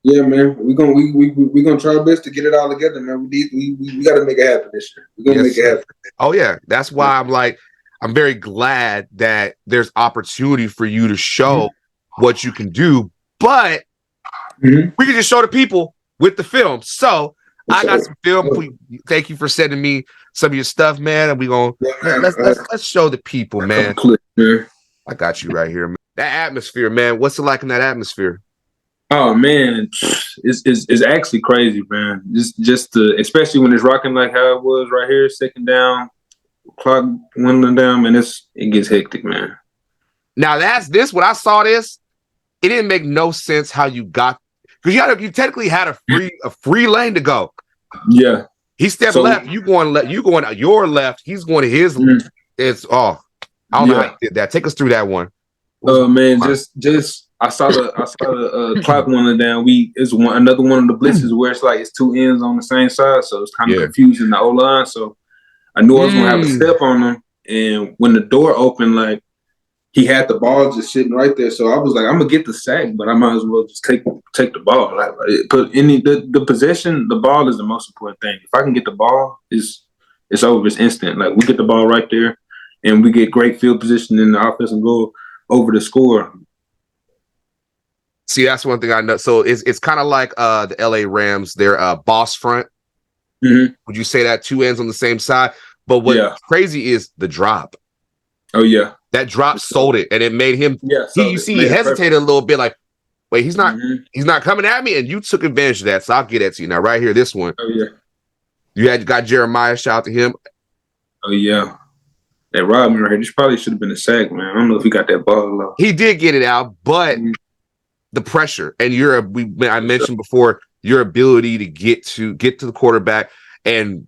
Yeah, man. We're gonna try our best to get it all together, man. We got to make it happen this year. We're gonna make it happen. Oh yeah, that's why I'm like, I'm very glad that there's opportunity for you to show what you can do, but we can just show the people with the film. So I got some film. Thank you for sending me some of your stuff, man. And let's show the people, man. I got you right here, man. That atmosphere, man. What's it like in that atmosphere? Oh man, it's actually crazy, man. Just especially when it's rocking like how it was right here, second down, clock winding down, man. It gets hectic, man. Now when I saw this, it didn't make no sense how you got, because you technically had a free lane to go. Yeah, he stepped left. You going your left. He's going to his. It's I don't know how you did that. Take us through that one. Man, just I saw the clock winding down. It's another one of the blitzes where it's like it's two ends on the same side, so it's kind of confusing the O-line. So I knew I was gonna have a step on him, and when the door opened, like he had the ball just sitting right there. So I was like, I'm gonna get the sack, but I might as well just take the ball. Like, but the possession, the ball is the most important thing. If I can get the ball, it's over. It's instant. Like we get the ball right there, and we get great field position in the offense and go over the score. See, that's one thing I know. So it's kind of like the LA Rams, their boss front. Mm-hmm. Would you say that two ends on the same side? But what's crazy is the drop. Oh yeah, that drop sold it, and it made him. Yeah, he hesitated a little bit, like, wait, he's not coming at me, and you took advantage of that. So I'll get that to you now. Right here, this one. Oh yeah, you got Jeremiah. Shout out to him. Oh yeah. That robbed me right here. This probably should have been a sack, man. I don't know if he got that ball out. He did get it out, but the pressure and I mentioned before your ability to get to the quarterback and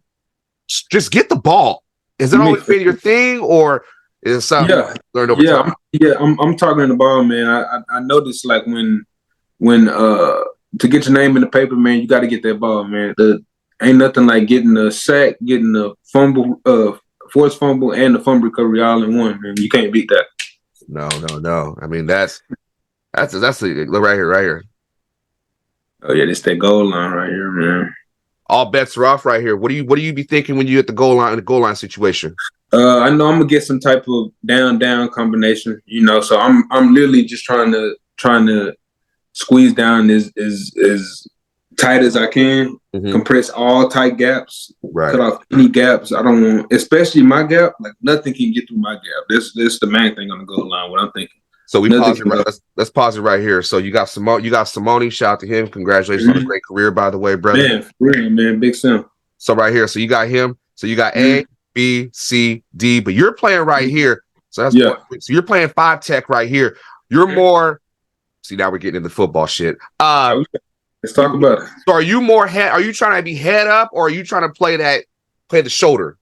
just get the ball. Is that always been your thing, or is it something you learned over time? I'm targeting the ball, man. I noticed like when to get your name in the paper, man, you got to get that ball, man. Ain't nothing like getting a sack, getting a fumble, forced fumble, and the fumble recovery all in one, man. You can't beat that. No. I mean, that's look right here. Oh yeah, this that goal line right here, man. All bets are off right here. What do you be thinking when you at the goal line in the goal line situation? I know I'm gonna get some type of down combination, So I'm literally just trying to squeeze down as tight as I can, compress all tight gaps, cut off any gaps. I don't want, especially my gap. Like nothing can get through my gap. That's the main thing on the goal line. What I'm thinking. So let's pause it right here. So you got Simone. Shout out to him. Congratulations on a great career, by the way, brother. Man, for real, man, big Sim. So right here, so you got him. So you got A, B, C, D, but you're playing right here. So that's so you're playing 5 tech right here. You're more. See, now we're getting into football shit. Let's talk about it. So are you more head? Are you trying to be head up, or are you trying to play the shoulder?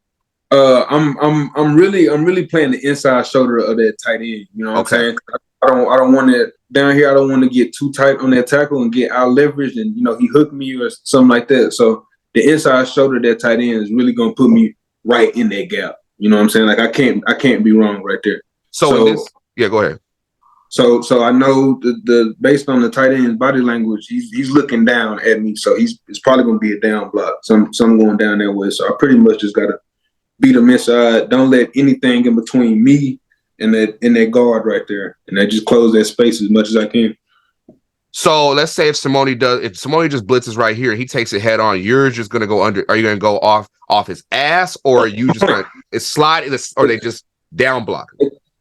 I'm really playing the inside shoulder of that tight end. You know what I'm saying? I don't want it down here. I don't want to get too tight on that tackle and get out leveraged and he hooked me or something like that. So the inside shoulder of that tight end is really gonna put me right in that gap. You know what I'm saying? Like I can't be wrong right there. So go ahead. So I know the based on the tight end's body language, he's looking down at me. So it's probably gonna be a down block. Some going down that way. So I pretty much just gotta beat him inside. Don't let anything in between me and that guard right there, and I just close that space as much as I can. So let's say if Simone just blitzes right here and he takes it head on, you're just gonna go under. Are you gonna go off his ass, or are you just gonna slide in or they just down block?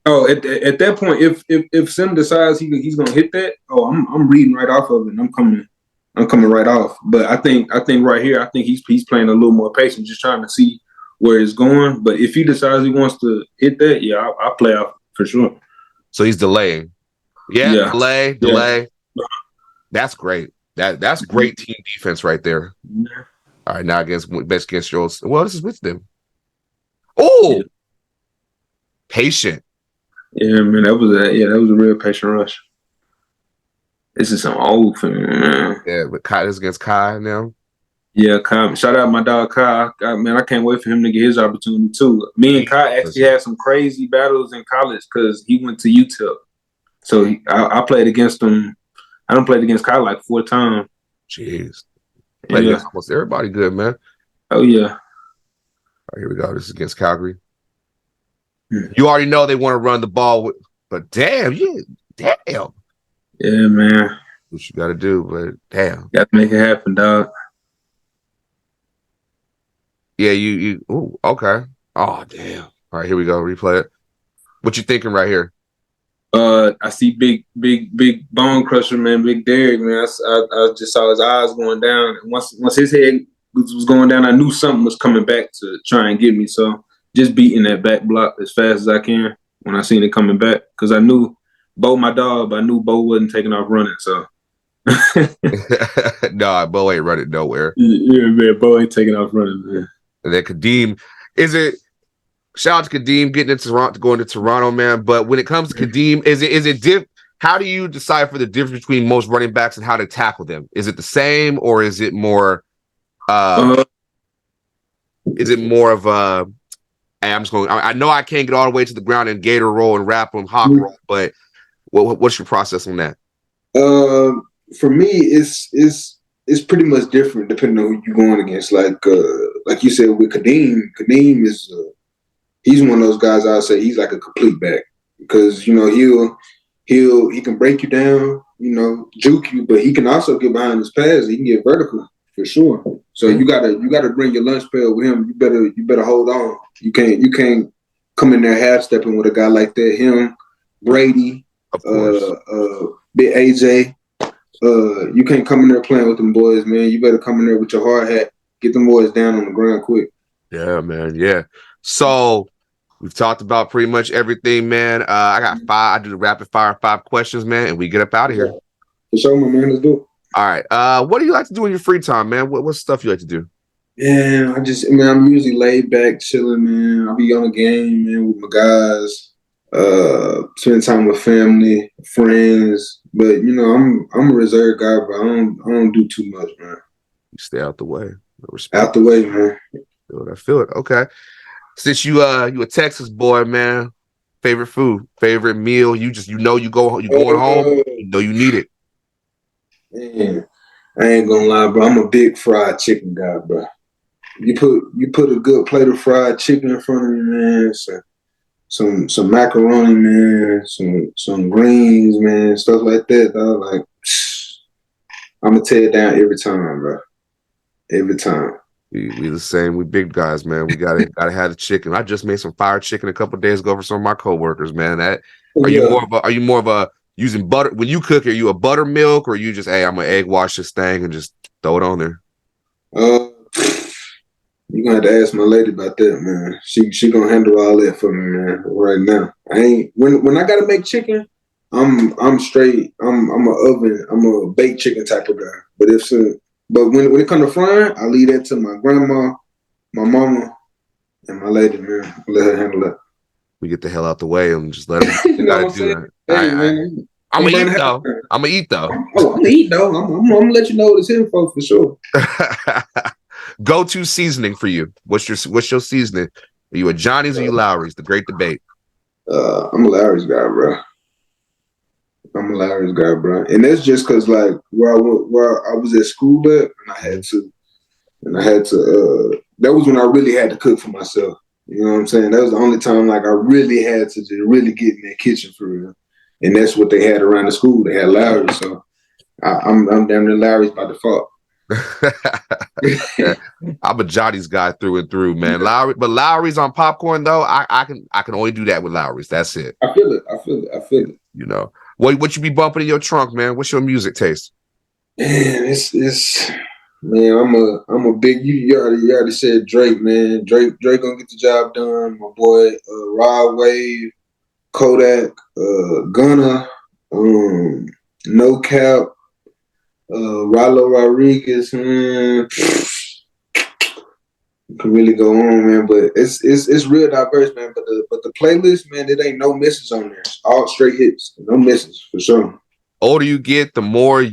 Oh, at that point, if Sim decides he's gonna hit that, I'm reading right off of it. And I'm coming right off. But I think right here, I think he's playing a little more patient, just trying to see where it's going. But if he decides he wants to hit that, I'll play off for sure. So he's delaying. Yeah. Delay. Yeah. That's great. That's great team defense right there. Yeah. All right, now against yours. Well, this is with them. Oh, patient. Yeah, man, that was a real patient rush. This is some old film, man. Yeah, but Kai is against Kai now. Yeah, Kai. Shout out my dog Kai. Man, I can't wait for him to get his opportunity too. Me and Kai actually had some crazy battles in college because he went to UTEP. So I played against him. I done played against Kai like 4 times. Jeez. Played against almost everybody good, man. Oh, yeah. All right, here we go. This is against Calgary. You already know they want to run the ball, but damn. Yeah, man. What you got to do, but damn. Got to make it happen, dog. Yeah, you. Ooh, okay. Oh, damn. All right, here we go. Replay it. What you thinking right here? I see big bone crusher, man, Big Derek, man. I just saw his eyes going down. And once his head was going down, I knew something was coming back to try and get me. So just beating that back block as fast as I can when I seen it coming back, because I knew Bo my dog, but I knew Bo wasn't taking off running. So nah, Bo ain't running nowhere. Yeah, man, Bo ain't taking off running, man. And then Kadeem, shout out to Kadeem getting into Toronto, going to Toronto, man. But when it comes to Kadeem, how do you decipher the difference between most running backs and how to tackle them? Is it the same, or is it more of a, hey, I know I can't get all the way to the ground and gator roll and wrap them, hawk roll, but what's your process on that? For me, it's pretty much different depending on who you're going against. Like you said with Kadeem is he's one of those guys. I'd say he's like a complete back, because he can break you down, juke you, but he can also get behind his pads. He can get vertical for sure. So you gotta bring your lunch pail with him. You better hold on. You can't come in there half stepping with a guy like that. Him, Brady, Big AJ. You can't come in there playing with them boys, man. You better come in there with your hard hat. Get them boys down on the ground quick. Yeah, man. Yeah. So we've talked about pretty much everything, man. I got 5. I do the rapid fire 5 questions, man, and we get up out of here. For sure, my man. Let's do it. All right. What do you like to do in your free time, man? What stuff you like to do? Yeah, I'm usually laid back, chilling, man. I'll be on the game, man, with my guys. Spend time with family, friends. But I'm a reserved guy, but I don't do too much, man. You stay out the way. No respect. Out the way, man. I feel it. Okay. Since you a Texas boy, man, favorite food, favorite meal, you going home, you need it. Man, I ain't gonna lie, bro. I'm a big fried chicken guy, bro. You put a good plate of fried chicken in front of me, man. Some macaroni, man. Some greens, man. Stuff like that, dog. Like, I'm gonna tear it down every time, bro. Every time. We the same. We big guys, man. We gotta have the chicken. I just made some fried chicken a couple of days ago for some of my coworkers, man. Are you more of a using butter when you cook? Are you a buttermilk, or you just, hey, I'm gonna egg wash this thing and just throw it on there? You're gonna have to ask my lady about that, man. She gonna handle all that for me, man. Right now, when I gotta make chicken, I'm straight. I'm a baked chicken type of guy. But when it comes to frying, I leave that to my grandma, my mama, and my lady, man. I let her handle that. We get the hell out the way and just let her. You gotta do that. Hey, I'm gonna eat though. I'm gonna eat though. I'm gonna eat though. I'm gonna let you know what it's here for sure. Go-to seasoning for you. What's your seasoning? Are you a Johnny's or you Lowry's? The great debate. I'm a Lowry's guy, bro. And that's just because, like, where I was at school at, and I had to. That was when I really had to cook for myself. You know what I'm saying? That was the only time, like, I really had to just really get in that kitchen for real. And that's what they had around the school. They had Lowry's, so I'm damn near Lowry's by default. I'm a Johnny's guy through and through, man. Lowry's on popcorn though. I can only do that with Lowry's. That's it. I feel it. You know what you be bumping in your trunk, man? What's your music taste? Man, I'm a big. You already said Drake, man. Drake gonna get the job done. My boy Rod Wave, Kodak, Gunna, No Cap. Rallo Rodriguez, man. You can really go on, man. But it's real diverse, man. But the playlist, man, it ain't no misses on there. It's all straight hits, no misses for sure. Older you get, the more I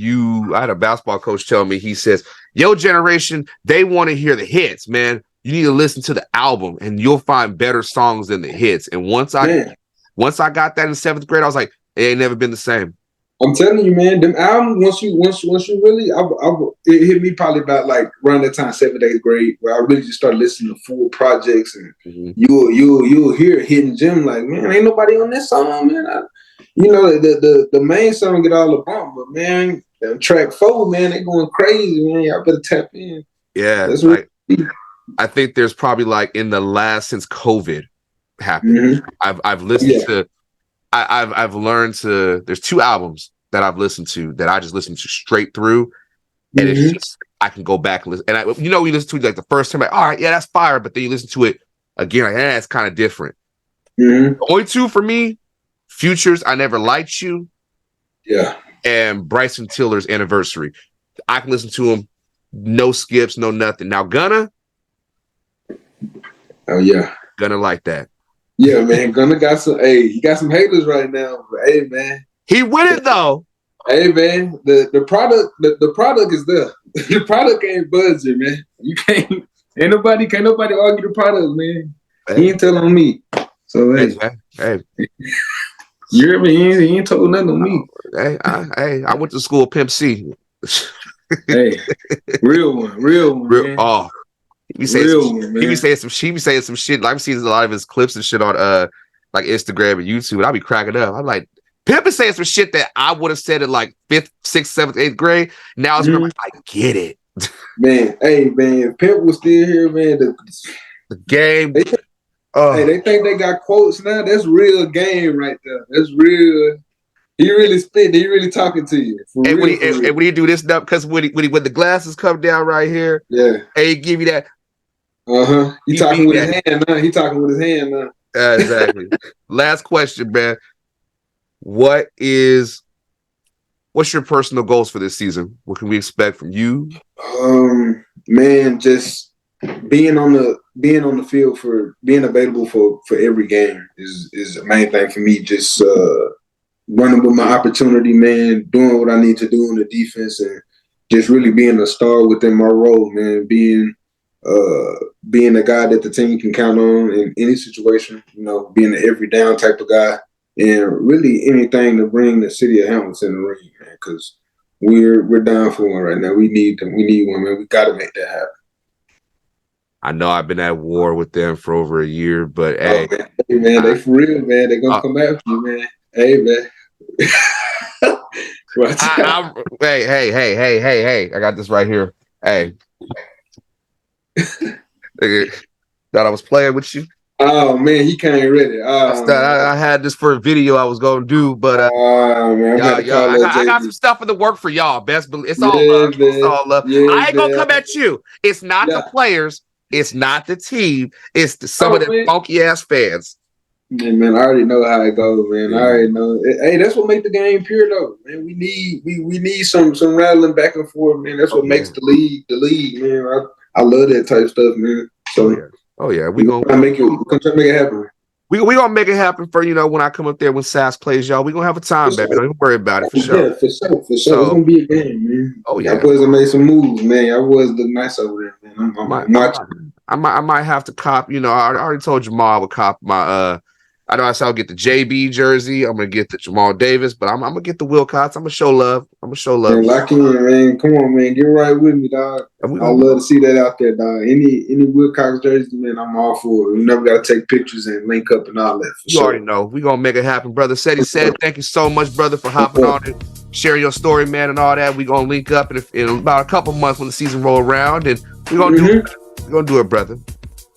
had a basketball coach tell me, he says, your generation, they want to hear the hits, man. You need to listen to the album and you'll find better songs than the hits. And once I got that in 7th grade, I was like, it ain't never been the same. I'm telling you, man, them albums, once you really, it hit me probably about like around that time, 7th, 8th grade, where I really just started listening to full projects, and you'll hear a hidden gem like, man, ain't nobody on this song, man. The main song get all the bump, but man, track 4, man, they going crazy, man. Y'all better tap in. Yeah, that's right. I think there's probably like in the last since COVID happened, I've listened to. I've learned to. There's 2 albums that I've listened to that I just listen to straight through, and it's just I can go back and listen. And you listen to it like the first time, like, all right, yeah, that's fire. But then you listen to it again, like, it's kind of different. The only 2 for me, Future's "I Never Liked You," and Bryson Tiller's "Anniversary." I can listen to them, no skips, no nothing. Now Gunna, Gunna like that. Yeah, man, Gunna got some. Hey, he got some haters right now. But hey, man, he win it though. Hey, man, the product is there. The product ain't budging, man. You can't nobody argue the product, man. Hey. He ain't telling me. So hey, you hear me? He ain't told nothing on me. Hey, I went to school Pimp C. Hey, real one, man. Oh. He be saying some shit. Like, I've seen a lot of his clips and shit on like Instagram and YouTube, and I'll be cracking up. I'm like, Pimp is saying some shit that I would have said in like 5th, 6th, 7th, 8th grade. Now it's like, I get it. Man, hey man, if Pimp was still here, man, the game. They think they got quotes now. That's real game right there. That's real. He really spit. He really talking to you. And when he do this stuff, because when the glasses come down right here, and he give you that. He talking with his hand now. He talking with his hand now. Exactly. Last question, man. What's your personal goals for this season? What can we expect from you? Man, just being on the field, for being available for every game is the main thing for me. Just running with my opportunity, man, doing what I need to do in the defense, and just really being a star within my role, man, being a guy that the team can count on in any situation, being an every down type of guy, and really anything to bring the city of Hamilton in the ring, man, because we're down for one right now. We need one, man. We got to make that happen. I know I've been at war with them for over a year, but hey, man, they for real, man. They're gonna come after you, man. Hey, man. Hey, I got this right here. Hey. Thought I was playing with you. Oh man, he came ready. I had this for a video I was gonna do, but man, I got some stuff in the work for y'all. Best believe it's all love. Man. It's all love. I ain't gonna come at you. It's not the players. It's not the team. It's some of the funky ass fans. Yeah, man, I already know how it goes, man. I already know. Hey, that's what makes the game pure, though, man. We need some rattling back and forth, man. That's what makes the league, man. I love that type of stuff, man. So we gonna make it happen. We gonna make it happen for when I come up there when Sass plays y'all. We gonna have a time, baby. Don't even worry about it for sure. Yeah, for sure. It's gonna be a game, man. Oh yeah, y'all boys have made some moves, man. Y'all boys look nice over there, man. I might have to cop. I already told Jamal I would cop my. I know I said I'll get the JB jersey. I'm gonna get the Jamal Davis, but I'm gonna get the Wilcots. I'm gonna show love. Man, lock in, man. Come on, man. Get right with me, dog. I love to see that out there, dog. Any Wilcots jersey, man, I'm all for it. We never gotta take pictures and link up and all that. You already know. We gonna make it happen, brother. Cedric said, thank you so much, brother, for hopping on it, sharing your story, man, and all that. We gonna link up in about a couple months when the season roll around, and we gonna do it. We gonna do it, brother.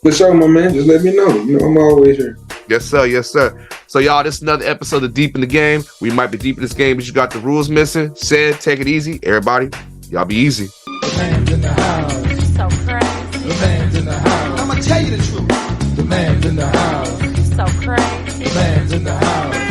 For sure, my man. Just let me know. I'm always here. Yes, sir. Yes, sir. So, y'all, this is another episode of Deep in the Game. We might be deep in this game, but you got the rules missing. Said, take it easy. Everybody, y'all be easy. The man's in the house. So crazy. The man's in the house. I'm going to tell you the truth. The man's in the house. So crazy. The man's in the house.